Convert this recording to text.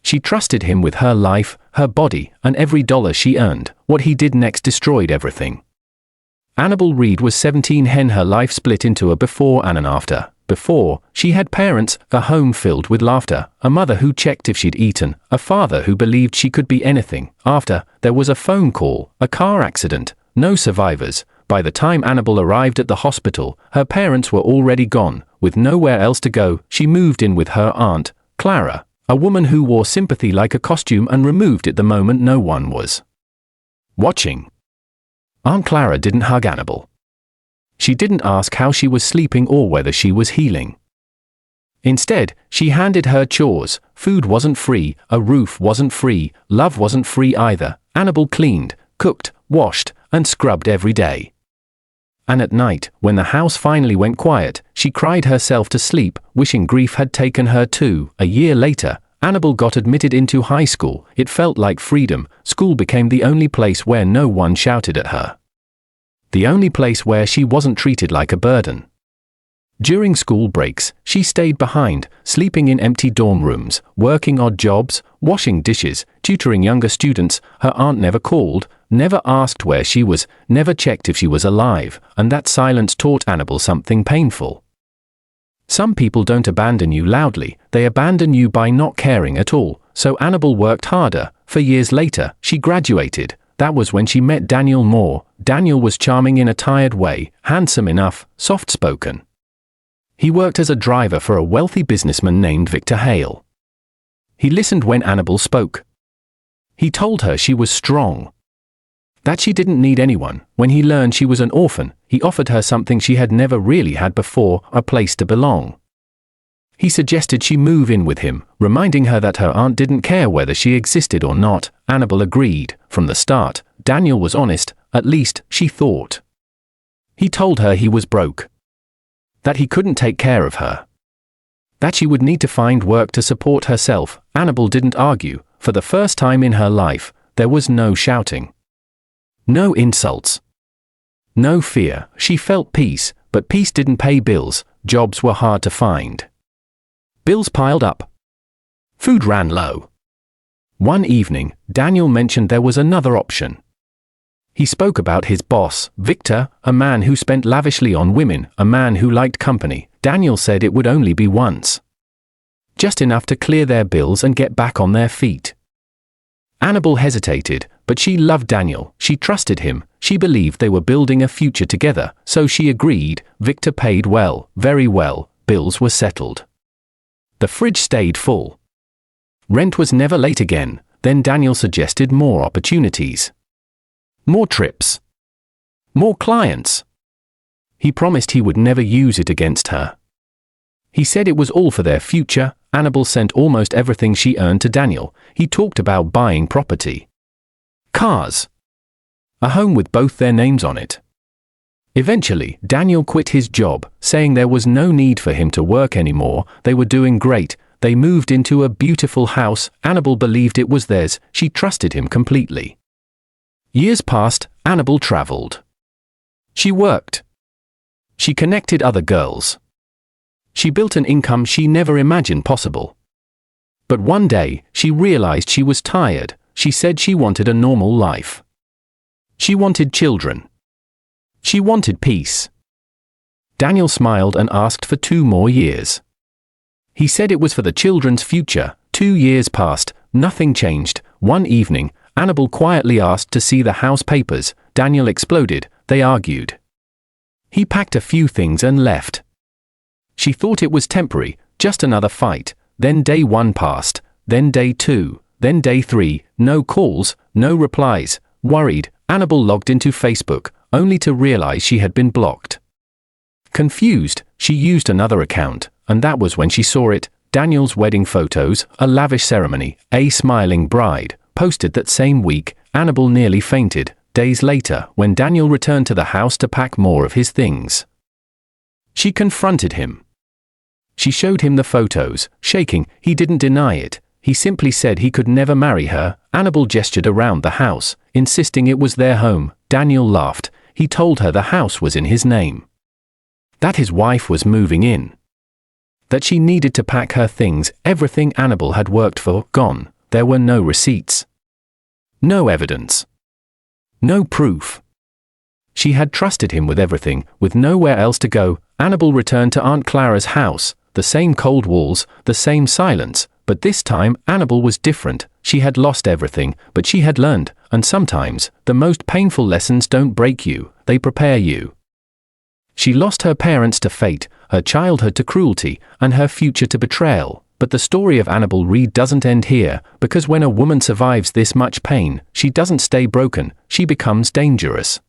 She trusted him with her life, her body, and every dollar she earned. What he did next destroyed everything. Anabel Reed was 17. Her life split into a before and an after. Before, she had parents, a home filled with laughter, a mother who checked if she'd eaten, a father who believed she could be anything. After, there was a phone call, a car accident, no survivors. By the time Anabel arrived at the hospital, her parents were already gone. With nowhere else to go, she moved in with her aunt, Clara, a woman who wore sympathy like a costume and removed it the moment no one was watching. Aunt Clara didn't hug Anabel. She didn't ask how she was sleeping or whether she was healing. Instead, she handed her chores. Food wasn't free, a roof wasn't free, love wasn't free either. Anabel cleaned, cooked, washed, and scrubbed every day. And at night, when the house finally went quiet, she cried herself to sleep, wishing grief had taken her too. A year later, Anabel got admitted into high school. It felt like freedom. School became the only place where no one shouted at her. The only place where she wasn't treated like a burden. During school breaks, she stayed behind, sleeping in empty dorm rooms, working odd jobs, washing dishes, tutoring younger students. Her aunt never called, never asked where she was, never checked if she was alive, and that silence taught Anabel something painful. Some people don't abandon you loudly, they abandon you by not caring at all. So Anabel worked harder. For years later, she graduated. That was when she met Daniel Moore. Daniel was charming in a tired way, handsome enough, soft-spoken. He worked as a driver for a wealthy businessman named Victor Hale. He listened when Anabel spoke. He told her she was strong, that she didn't need anyone. When he learned she was an orphan, he offered her something she had never really had before, a place to belong. He suggested she move in with him, reminding her that her aunt didn't care whether she existed or not. Anabel agreed. From the start, Daniel was honest, at least, she thought. He told her he was broke, that he couldn't take care of her, that she would need to find work to support herself. Anabel didn't argue. For the first time in her life, there was no shouting, no insults, no fear. She felt peace, but peace didn't pay bills. Jobs were hard to find. Bills piled up. Food ran low. One evening, Daniel mentioned there was another option. He spoke about his boss, Victor, a man who spent lavishly on women, a man who liked company. Daniel said it would only be once, just enough to clear their bills and get back on their feet. Anabel hesitated, but she loved Daniel. She trusted him. She believed they were building a future together, so she agreed. Victor paid well, very well. Bills were settled. The fridge stayed full. Rent was never late again. Then Daniel suggested more opportunities, more trips, more clients. He promised he would never use it against her. He said it was all for their future. Anabel sent almost everything she earned to Daniel. He talked about buying property, cars, a home with both their names on it. Eventually, Daniel quit his job, saying there was no need for him to work anymore. They were doing great. They moved into a beautiful house. Anabel believed it was theirs. She trusted him completely. Years passed. Anabel traveled. She worked. She connected other girls. She built an income she never imagined possible. But one day, she realized she was tired. She said she wanted a normal life. She wanted children. She wanted peace. Daniel smiled and asked for 2 more years. He said it was for the children's future. 2 years passed. Nothing changed. One evening, Anabel quietly asked to see the house papers. Daniel exploded. They argued. He packed a few things and left. She thought it was temporary, just another fight. Then day 1 passed, then day 2, then day 3, no calls, no replies. Worried, Anabel logged into Facebook, only to realize she had been blocked. Confused, she used another account, and that was when she saw it. Daniel's wedding photos, a lavish ceremony, a smiling bride, posted that same week. Anabel nearly fainted. Days later, when Daniel returned to the house to pack more of his things, she confronted him. She showed him the photos, shaking. He didn't deny it. He simply said he could never marry her. Anabel gestured around the house, insisting it was their home. Daniel laughed. He told her the house was in his name, that his wife was moving in, that she needed to pack her things. Everything Anabel had worked for, gone. there were no receipts. No evidence. No proof. She had trusted him with everything, with nowhere else to go. Anabel returned to Aunt Clara's house, the same cold walls, the same silence, but this time Anabel was different. She had lost everything, but she had learned, and sometimes, the most painful lessons don't break you, they prepare you. She lost her parents to fate, her childhood to cruelty, and her future to betrayal. But the story of Anabel Reed doesn't end here, because when a woman survives this much pain, she doesn't stay broken, she becomes dangerous.